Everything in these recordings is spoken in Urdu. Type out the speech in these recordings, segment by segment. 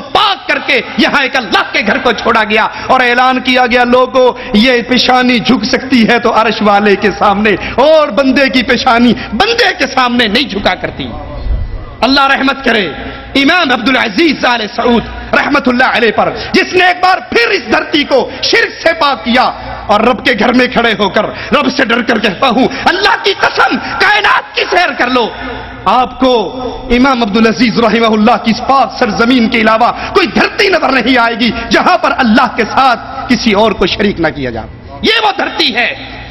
کو پاک کر کے یہاں ایک اللہ کے گھر کو چھوڑا گیا اور اعلان کیا گیا لوگوں یہ پیشانی جھک سکتی ہے تو عرش والے کے سامنے، اور بندے کی پیشانی بندے کے سامنے نہیں جھکا کرتی۔ اللہ رحمت کرے امام عبدالعزیز آل سعود رحمت اللہ علیہ پر، جس نے ایک بار پھر اس دھرتی کو شرک سے پاک کیا اور رب کے گھر میں کھڑے ہو کر رب سے ڈر کر کہتا ہوں اللہ کی قسم کائنات کی سیر کر لو، آپ کو امام عبدالعزیز رحمہ اللہ کی اس پاک سرزمین کے علاوہ کوئی دھرتی نظر نہیں آئے گی جہاں پر اللہ کے ساتھ کسی اور کو شریک نہ کیا جائے۔ یہ وہ دھرتی ہے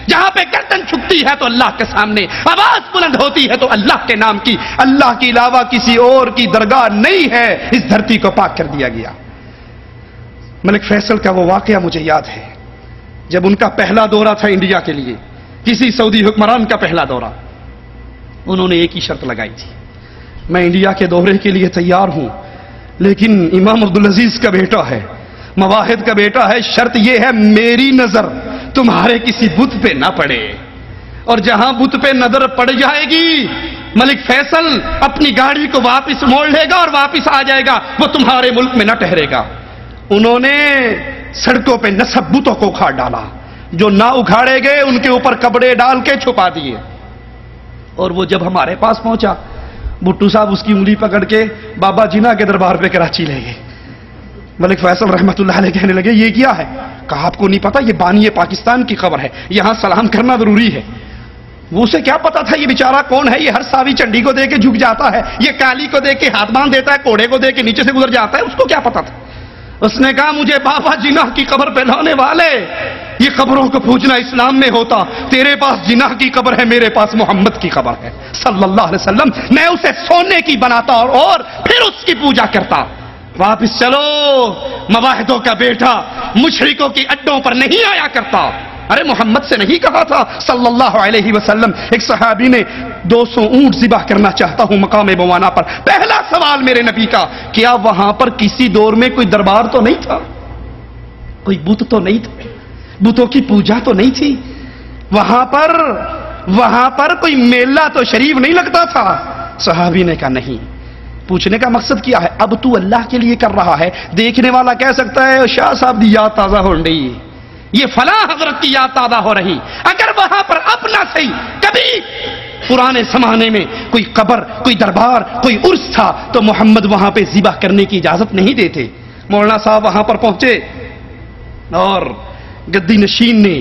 جہاں پہ گردن چھکتی ہے تو اللہ کے سامنے آواز بلند ہوتی ہے تو اللہ کے نام کی، اللہ کے علاوہ کسی اور کی درگاہ نہیں ہے، اس دھرتی کو پاک کر دیا گیا۔ ملک فیصل کا وہ واقعہ مجھے یاد ہے جب ان کا پہلا دورہ تھا انڈیا کے لیے، کسی سعودی حکمران کا پہلا دورہ، انہوں نے ایک ہی شرط لگائی تھی، میں انڈیا کے دورے کے لیے تیار ہوں لیکن امام عبدالعزیز کا بیٹا ہے، مواحد کا بیٹا ہے، شرط یہ ہے میری نظر تمہارے کسی بت پہ نہ پڑے، اور جہاں بت پہ نظر پڑ جائے گی ملک فیصل اپنی گاڑی کو واپس موڑ لے گا اور واپس آ جائے گا، وہ تمہارے ملک میں نہ ٹھہرے گا۔ انہوں نے سڑکوں پہ نصب بتوں کو اکھاڑ ڈالا، جو نہ اکھاڑے گئے ان کے اوپر کپڑے ڈال کے چھپا دیے، اور وہ جب ہمارے پاس پہنچا بھٹو صاحب اس کی انگلی پکڑ کے بابا جناح کے دربار پہ کراچی لے گئے۔ ملک فیصل رحمت اللہ علیہ کہنے لگے یہ کیا ہے؟ کہا آپ کو نہیں پتا یہ بانی پاکستان کی خبر ہے، یہاں سلام کرنا ضروری ہے۔ وہ اسے کیا پتا تھا یہ بیچارہ کون ہے؟ یہ ہر ساوی چنڈی کو دے کے جھک جاتا ہے، یہ کالی کو دے کے ہاتھ باندھ دیتا ہے، کوڑے کو دے کے نیچے سے گزر جاتا ہے، اس کو کیا پتا تھا؟ اس نے کہا مجھے بابا جناح کی قبر پہ لانے والے، یہ قبروں کو پوجنا اسلام میں ہوتا، تیرے پاس جناح کی قبر ہے، میرے پاس محمد کی قبر ہے صلی اللہ علیہ وسلم، میں اسے سونے کی بناتا اور پھر اس کی پوجا کرتا۔ واپس چلو، مواحدوں کا بیٹا مشرکوں کی اڈوں پر نہیں آیا کرتا۔ ارے محمد سے نہیں کہا تھا صلی اللہ علیہ وسلم؟ ایک صحابی نے 200 اونٹ ذبح کرنا چاہتا ہوں مقام بوانا پر، پہلا سوال میرے نبی کا کیا وہاں پر کسی دور میں کوئی دربار تو نہیں تھا، کوئی بت تو نہیں تھا، بتوں کی پوجا تو نہیں تھی وہاں پر کوئی میلہ تو شریف نہیں لگتا تھا؟ صحابی نے کہا نہیں۔ پوچھنے کا مقصد کیا ہے؟ اب تو اللہ کے لیے کر رہا ہے، دیکھنے والا کہہ سکتا ہے شاہ صاحب دی یاد تازہ ہو رہی، یہ فلاں حضرت کی یاد تازہ ہو رہی۔ اگر وہاں پر اپنا صحیح کبھی پرانے زمانے میں کوئی قبر، کوئی دربار، کوئی عرس تھا تو محمد وہاں پہ ذبح کرنے کی اجازت نہیں دیتے۔ مولانا صاحب وہاں پر پہنچے اور گدی نشین نے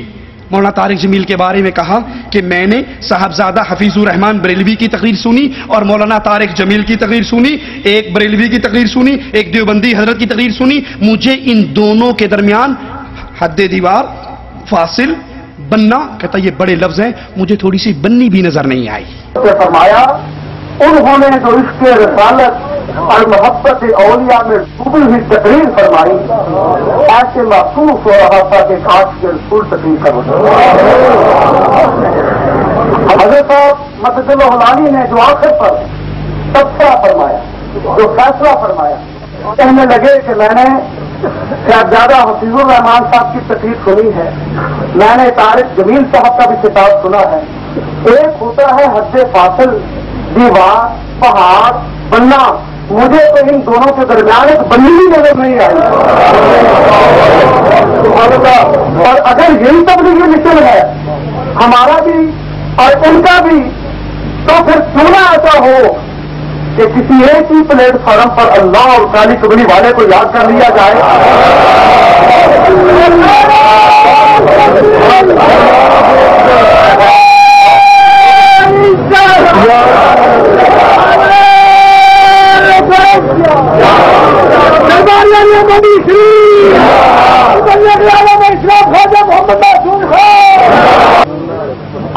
مولانا طارق جمیل کے بارے میں کہا کہ میں نے صاحبزادہ حفیظ الرحمان بریلوی کی تقریر سنی اور مولانا طارق جمیل کی تقریر سنی، ایک بریلوی کی تقریر سنی، ایک دیوبندی حضرت کی تقریر سنی، مجھے ان دونوں کے درمیان حد دیوار، فاصل، بننا، کہتا یہ بڑے لفظ ہیں، مجھے تھوڑی سی بننی بھی نظر نہیں آئی۔ فرمایا انہوں نے جو عشق رسالت اور محبت اولیاء میں ڈوبی ہوئی تقریر فرمائی، ایسے محسوس ہو رہا تھا کہ کاش کے رسول تقریر کرو۔ حضرت مسجد الہلانی نے جو آخر پر تبصرہ فرمایا، جو فیصلہ فرمایا، کہنے لگے کہ میں نے صاحبزادہ حفیظ الرحمان صاحب کی تقریر سنی ہے، میں نے طارق جمیل صاحب کا بھی خطاب سنا ہے، ایک ہوتا ہے حد فاصل، دیوار، پہاڑ، بننا، مجھے تو ان دونوں کے درمیان ایک بنی بھی نظر نہیں آئی۔ اور اگر یہی تبلیغی مشن ہے ہمارا بھی اور ان کا بھی، تو پھر کیوں نہ ایسا ہو کہ کسی ایک ہی پلیٹ فارم پر اللہ اور کالی کبری والے کو یاد کر لیا جائے۔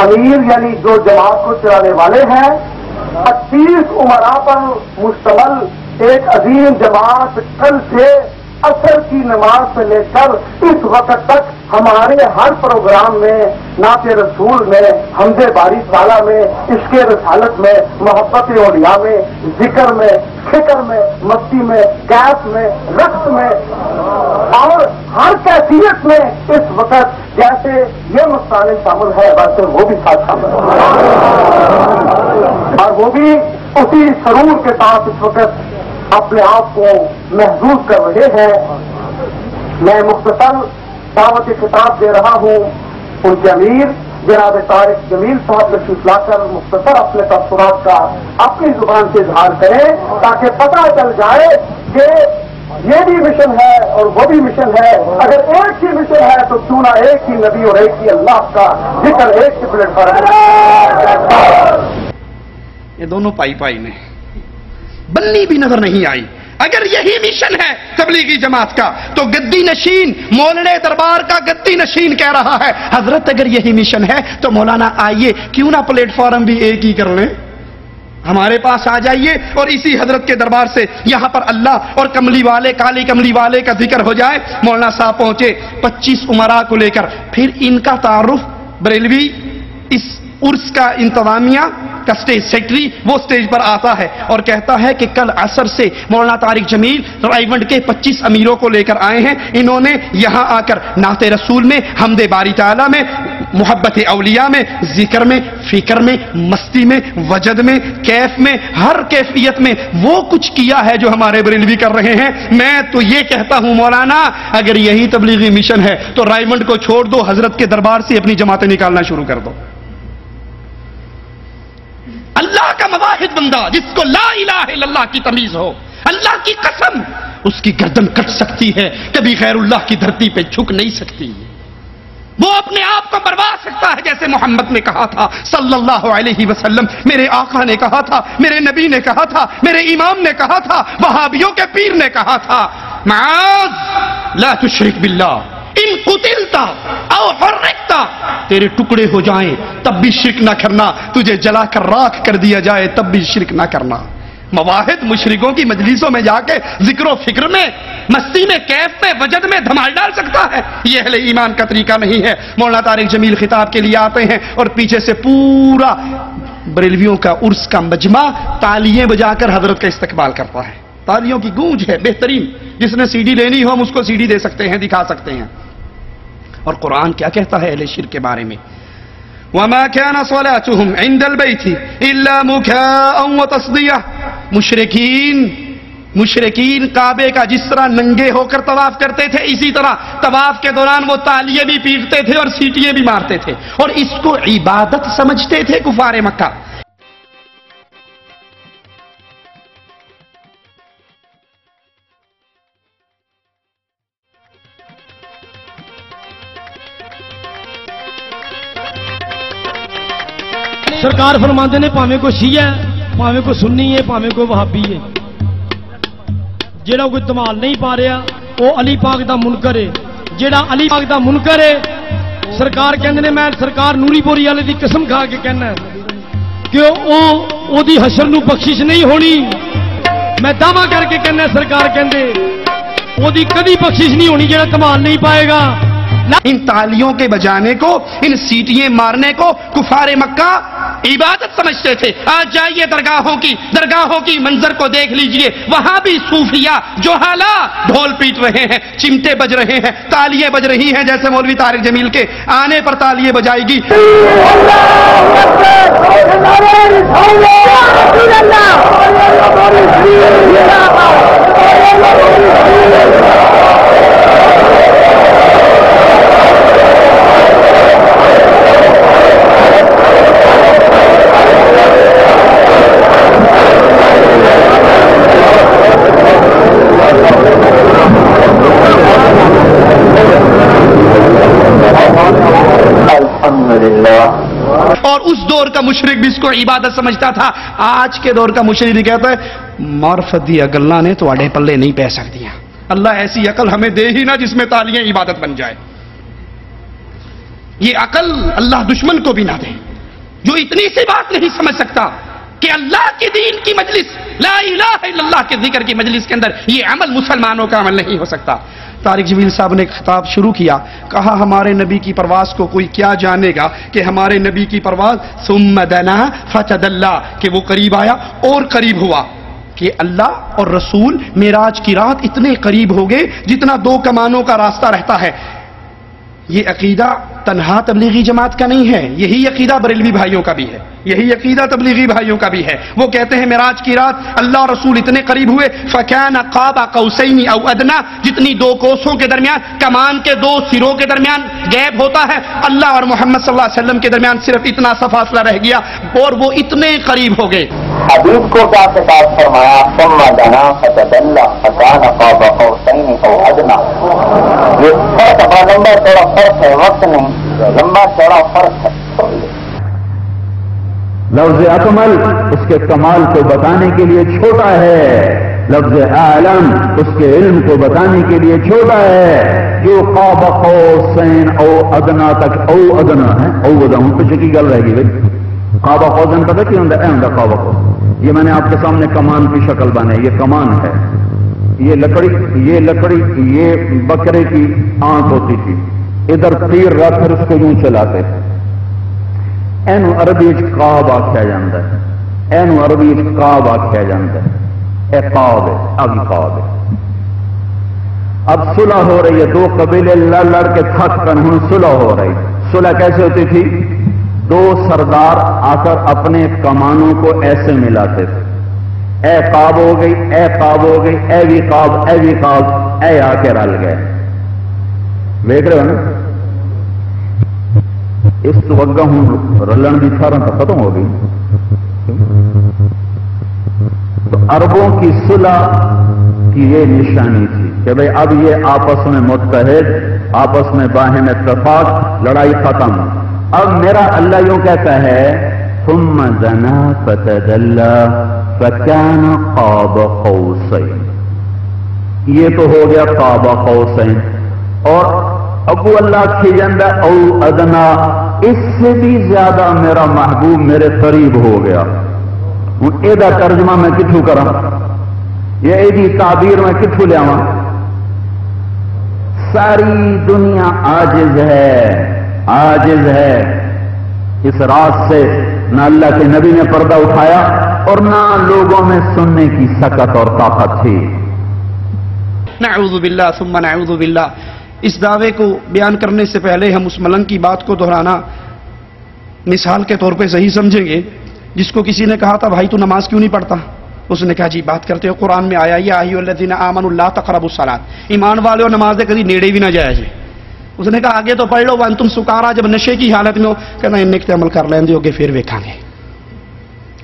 امیر یعنی جو جماعت کو چلانے والے ہیں، 38 عمراء پر مشتمل ایک عظیم جماعت کل سے عصر کی نماز سے لے کر اس وقت تک ہمارے ہر پروگرام میں، نعت رسول میں، حمد باری تعالیٰ میں، عشق رسالت میں، محبت اولیاء میں، ذکر میں، فکر میں، مستی میں، کیف میں، رقص میں اور ہر کیفیت میں اس وقت جیسے یہ مستعمل شامل ہے ویسے وہ بھی ساتھ شامل ہے، اور وہ بھی اسی سرور کے ساتھ اس وقت اپنے آپ کو محظوظ کر رہے ہیں. میں مختصر دعوت خطاب دے رہا ہوں. ان کے امیر جناب طارق جمیل صاحب تشریف لا کر مختصر اپنے تبصرات کا اپنی زبان سے اظہار کریں تاکہ پتہ چل جائے کہ یہ بھی مشن ہے اور وہ بھی مشن ہے. اگر ایک ہی مشن ہے تو کیوں نہ ایک ہی نبی اور ایک ہی اللہ کا ذکر ایک ہی پلیٹ پر. یہ دونوں پائی پائی نے بننی بھی نظر نہیں آئی. اگر یہی مشن ہے تبلیغی جماعت کا تو گدی نشین مولانا دربار کا گدی نشین کہہ رہا ہے حضرت اگر یہی مشن ہے تو مولانا آئیے کیوں نہ پلیٹ فارم بھی ایک ہی کر لیں, ہمارے پاس آ جائیے اور اسی حضرت کے دربار سے یہاں پر اللہ اور کملی والے کالی کملی والے کا ذکر ہو جائے. مولانا صاحب پہنچے 25 امراء کو لے کر, پھر ان کا تعارف بریلوی اس عرس کا انتظامیہ کا سٹیج سیکٹری وہ سٹیج پر آتا ہے اور کہتا ہے کہ کل عصر سے مولانا طارق جمیل رائیونڈ کے 25 امیروں کو لے کر آئے ہیں. انہوں نے یہاں آ کر نعت رسول میں, حمد باری تعالیٰ میں, محبت اولیاء میں, ذکر میں, فکر میں, مستی میں, وجد میں, کیف میں, ہر کیفیت میں وہ کچھ کیا ہے جو ہمارے بریلوی کر رہے ہیں. میں تو یہ کہتا ہوں مولانا اگر یہی تبلیغی مشن ہے تو رائیونڈ کو چھوڑ دو, حضرت کے دربار سے اپنی جماعتیں نکالنا شروع کر دو. اللہ کا مواحد بندہ جس کو لا الہ الا اللہ کی تمیز ہو, اللہ کی قسم اس کی گردن کٹ سکتی ہے, کبھی غیر اللہ کی دھرتی پہ جھک نہیں سکتی. وہ اپنے آپ کو بروا سکتا ہے جیسے محمد نے کہا تھا صلی اللہ علیہ وسلم, میرے آقا نے کہا تھا, میرے نبی نے کہا تھا, میرے امام نے کہا تھا, وہابیوں کے پیر نے کہا تھا, معاذ لا تشرک باللہ ان قتلتا او حرقتا, تیرے ٹکڑے ہو جائیں تب بھی شرک نہ کرنا, تجھے جلا کر راکھ کر دیا جائے تب بھی شرک نہ کرنا. مواحد مشرکوں کی مجلسوں میں جا کے ذکر و فکر میں, مستی میں, کیف میں, وجد میں دھمال ڈال سکتا ہے. یہ اہل ایمان کا طریقہ نہیں ہے. مولانا طارق جمیل خطاب کے لیے آتے ہیں اور پیچھے سے پورا بریلویوں کا عرس کا مجمع تالیاں بجا کر حضرت کا استقبال کرتا ہے. تالیوں کی گونج ہے بہترین. جس نے سی ڈی لینی ہو ہم اس کو سی ڈی دے سکتے ہیں, دکھا سکتے ہیں. اور قرآن کیا کہتا ہے اہل شرک کے بارے میں؟ وَمَا كَانَ صَلَاتُهُمْ عِنْدَ الْبَيْتِ إِلَّا مُكَاءً وَتَصْدِيَةً. مشرکین کعبے کا جس طرح ننگے ہو کر طواف کرتے تھے اسی طرح طواف کے دوران وہ تالیاں بھی پیٹتے تھے اور سیٹیاں بھی مارتے تھے, اور اس کو عبادت سمجھتے تھے کفار مکہ. سرکار فرماندے نے پاویں کوئی شیعہ ہے, پاویں کوئی سنی ہے, پاویں کوئی وہابی ہے, جیڑا کوئی دمال نہیں پا رہا وہ علی پاک دا منکر ہے. جیڑا علی پاک دا منکر ہے سرکار کہندے نے, میں سرکار نوری پوری والے دی قسم کھا کے کہنا کہ او دی حشر نو بخشش نہیں ہونی. میں دعویٰ کر کے کہنا سرکار کہندے او دی کدی بخشش نہیں ہونی جیڑا دمال نہیں پائے گا. ان تالیوں کے بجانے کو, ان سیٹیاں مارنے کو کفار مکہ عبادت سمجھتے تھے. آج جائیے درگاہوں کی منظر کو دیکھ لیجئے, وہاں بھی صوفیہ جوہلا ڈھول پیٹ رہے ہیں, چمٹے بج رہے ہیں, تالیاں بج رہی ہیں. جیسے مولوی طارق جمیل کے آنے پر تالیاں بجائے گی. اور اس دور کا مشرک بھی اس کو عبادت سمجھتا تھا. آج کے دور کا مشرک بھی کہتا ہے معرفت دی عقل نے تو اڑے پلے نہیں پہ سکتی. اللہ ایسی عقل ہمیں دے ہی نہ جس میں تالیاں عبادت بن جائے. یہ عقل اللہ دشمن کو بھی نہ دے جو اتنی سی بات نہیں سمجھ سکتا کہ اللہ کے دین کی مجلس, لا الہ الا اللہ کے ذکر کی مجلس کے اندر یہ عمل مسلمانوں کا عمل نہیں ہو سکتا. طارق جمیل صاحب نے خطاب شروع کیا, کہا ہمارے نبی کی پرواز کو کوئی کیا جانے گا کہ ہمارے نبی کی پرواز ثم دنا فتدلا, کہ وہ قریب آیا اور قریب ہوا. کہ اللہ اور رسول معراج کی رات اتنے قریب ہو گئے جتنا 2 کمانوں کا راستہ رہتا ہے. یہ عقیدہ تنہا تبلیغی جماعت کا نہیں ہے، یہی عقیدہ بریلوی بھائیوں کا بھی ہے، یہی عقیدہ تبلیغی بھائیوں کا بھی ہے۔ وہ کہتے ہیں معراج کی رات اللہ اور رسول اتنے قریب ہوئے، فَكَانَ قَابَ قَوْسَيْنِ أَوْ أَدْنَىٰ، جتنی دو کوسوں کے درمیان، کمان کے دو سروں کے درمیان گیپ ہوتا ہے، اللہ اور محمد صلی اللہ علیہ وسلم کے درمیان صرف اتنا سا فاصلہ رہ گیا اور وہ اتنے قریب ہو گئے۔ حدیث کو کیا خطاب فرمایا؟ ثم دنا فتدلى فكان قاب قوسين او ادنى۔ یہ فرق بڑا لمبا چوڑا فرق ہے، وقت نہیں، لمبا چوڑا فرق ہے۔ لفظ اکمل اس کے کمال کو بتانے کے لیے چھوٹا ہے، لفظ اعلم اس کے علم کو بتانے کے لیے چھوٹا ہے۔ جو قاب قوسین او ادنا تک، او ادنا ہے، او ادنا پیچھے کی گل رہ گی بھائی۔ قاب قوسین پتہ کیا ہوتا ہے؟ قاب قوس، یہ میں نے آپ کے سامنے کمان کی شکل بنائی، یہ کمان ہے، یہ لکڑی یہ بکرے کی آنکھ ہوتی تھی، ادھر تیر رکھ کر اس کو یوں چلاتے تھے۔ اینو عربی قاب آخیا جاتا ہے، اینو عربی قاب آخیا جاتا ہے، اے قاب ہے، اب قاب ہے۔ اب صلح ہو رہی ہے، دو قبیلے لڑ کے تھک کر ہوں صلح ہو رہی۔ صلح کیسے ہوتی تھی؟ دو سردار آ کر اپنے کمانوں کو ایسے ملاتے تھے، اے قاب ہو گئی، اے قاب ہو گئی، اے بھی قاب، اے بھی قاب، اے آ کے رل گئے۔ دیکھ رہے ہو نا؟ اس تو اگا ہوں رلن کی تھارا تو ختم ہو گئی۔ تو عربوں کی صلح کی یہ نشانی تھی کہ بھئی اب یہ آپس میں متحد، آپس میں باہم اتفاق، لڑائی ختم۔ اب میرا اللہ یوں کہتا ہے ثم دنا فتدلى فكان قاب قوسين، یہ تو ہو گیا قاب قوسین، اور ابو اللہ کھجندہ او ادنا، اس سے بھی زیادہ میرا محبوب میرے قریب ہو گیا۔ ہوں یہ ترجمہ میں کتوں کرا، یہ تعبیر میں کتوں لیا؟ ساری دنیا عاجز ہے اس راز سے، نہ اللہ کے نبی نے پردہ اٹھایا اور نہ لوگوں میں سننے کی سکت اور طاقت تھی۔ نعوذ باللہ ثم نعوذ باللہ۔ اس دعوے کو بیان کرنے سے پہلے ہم اس ملنگ کی بات کو دہرانا مثال کے طور پہ صحیح سمجھیں گے۔ جس کو کسی نے کہا تھا بھائی تو نماز کیوں نہیں پڑھتا؟ اس نے کہا جی بات کرتے ہو، قرآن میں آیا یا ایھا الذین آمنوا لا تقربوا الصلاۃ، ایمان والے نماز کبھی نیڑے بھی نہ جایا جائے۔ اس نے کہا آگے تو پڑھ لو وانتم سکارا، جب نشے کی حالت میں ہو، کہنا ان تے عمل کر لیں گے پھر ویکھاں گے۔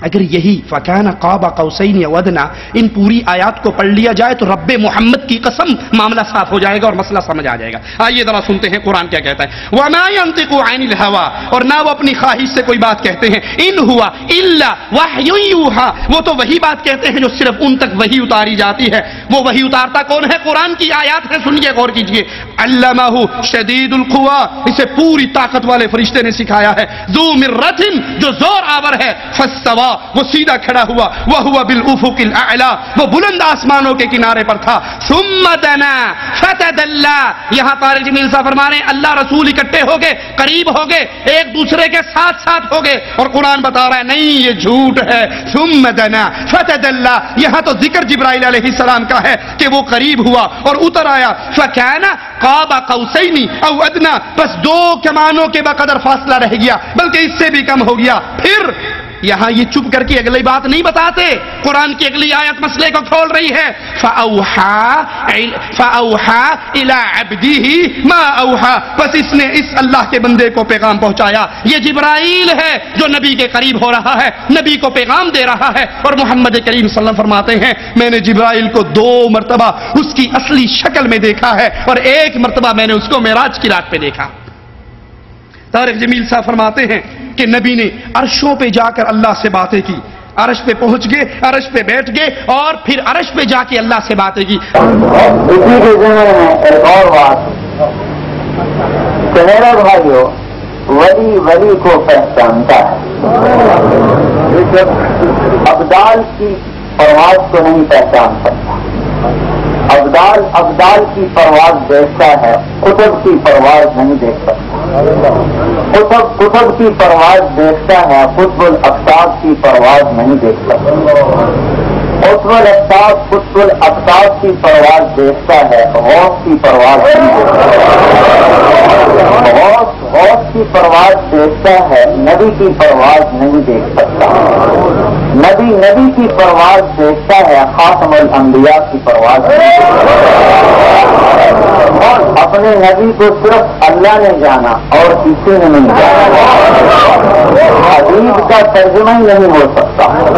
اگر یہی فَكَانَ قَابَ قَوْسَيْنِ أَوْ أَدْنَىٰ ان پوری آیات کو پڑھ لیا جائے تو رب محمد کی قسم معاملہ صاف ہو جائے گا اور مسئلہ سمجھ آ جائے گا۔ آئیے ذرا سنتے ہیں قرآن کیا کہتا ہے۔ وَمَا يَنطِقُ عَنِ الْهَوَىٰ، اور نہ وہ اپنی خواہش سے کوئی بات کہتے ہیں، إِنْ هُوَ إِلَّا وَحْيٌ يُوحَىٰ، وہ تو وہی بات کہتے ہیں جو صرف ان تک وہی اتاری جاتی ہے۔ وہ وہی اتارتا کون ہے؟ قرآن کی آیات ہیں، سنیے غور کیجیے۔ عَلَّمَهُ شَدِيدُ الْقُوَىٰ، اسے پوری طاقت والے فرشتے نے سکھایا ہے۔ ذُو مِرَّةٍ، جو زور آور ہے۔ فَاسْتَوَىٰ، وہ سیدھا کھڑا ہوا۔ وَهُوَ بِالْأُفُقِ الْأَعْلَىٰ، وہ بلند آسمانوں کے کنارے پر تھا۔ ثُمَّ دَنَا فَتَدَلَّىٰ، یہاں طارق جمیل صاحب فرما رہے ہیں اللہ رسول اکٹھے ہو گئے، قریب ہو گئے، ایک دوسرے کے ساتھ ساتھ ہو گئے، اور قرآن بتا رہا ہے نہیں یہ جھوٹ ہے۔ ثُمَّ دَنَا فَتَدَلَّىٰ، یہاں تو ذکر جبرائیل علیہ السلام کا ہے کہ وہ قریب ہوا اور اتر آیا۔ فَكَانَ قَابَ قَوْسَيْنِ أَوْ أَدْنَىٰ، بس دو کمانوں کے بقدر فاصلہ رہ گیا، بلکہ اس سے بھی کم ہو گیا۔ پھر یہاں یہ چپ کر کے اگلی بات نہیں بتاتے، قرآن کی اگلی آیت مسئلے کو کھول رہی ہے۔ فَأَوْحَىٰ إِلَىٰ عَبْدِهِ مَا أَوْحَىٰ، بس اس نے اس اللہ کے بندے کو پیغام پہنچایا۔ یہ جبرائیل ہے جو نبی کے قریب ہو رہا ہے، نبی کو پیغام دے رہا ہے، اور محمد کریم صلی اللہ علیہ وسلم فرماتے ہیں میں نے جبرائیل کو 2 مرتبہ اس کی اصلی شکل میں دیکھا ہے، اور 1 مرتبہ میں نے اس کو معراج کی رات پہ دیکھا۔ طارق جمیل صاحب فرماتے ہیں کہ نبی نے عرشوں پہ جا کر اللہ سے باتیں کی، عرش پہ پہنچ گئے، عرش پہ بیٹھ گئے، اور پھر عرش پہ جا کے اللہ سے باتیں کی۔ اسی کے ذمن میں ایک اور بات کہ میرا بھائیو ولی کو پہچانتا ہے، ابدال کی پرواز کو نہیں پہچان سکتا۔ ابدال کی پرواز دیکھتا ہے، قطب کی پرواز نہیں دیکھ سکتا۔ قطب کی پرواز دیکھتا ہے، قطب الافاق کی پرواز نہیں دیکھ سکتا۔ قطب الافاق قطب الافاق کی پرواز دیکھتا ہے، غوث کی پرواز نہیں دیکھتا۔ غوث کی پرواز دیکھتا ہے، نبی کی پرواز نہیں دیکھ سکتا۔ نبی کی پرواز دیکھتا ہے، خاتم الانبیاء کی پرواز نہیں دیکھ سکتا۔ اور اپنے نبی کو صرف اللہ نے جانا اور کسی نے نہیں جانا، حدیث کا ترجمہ ہی نہیں ہو سکتا۔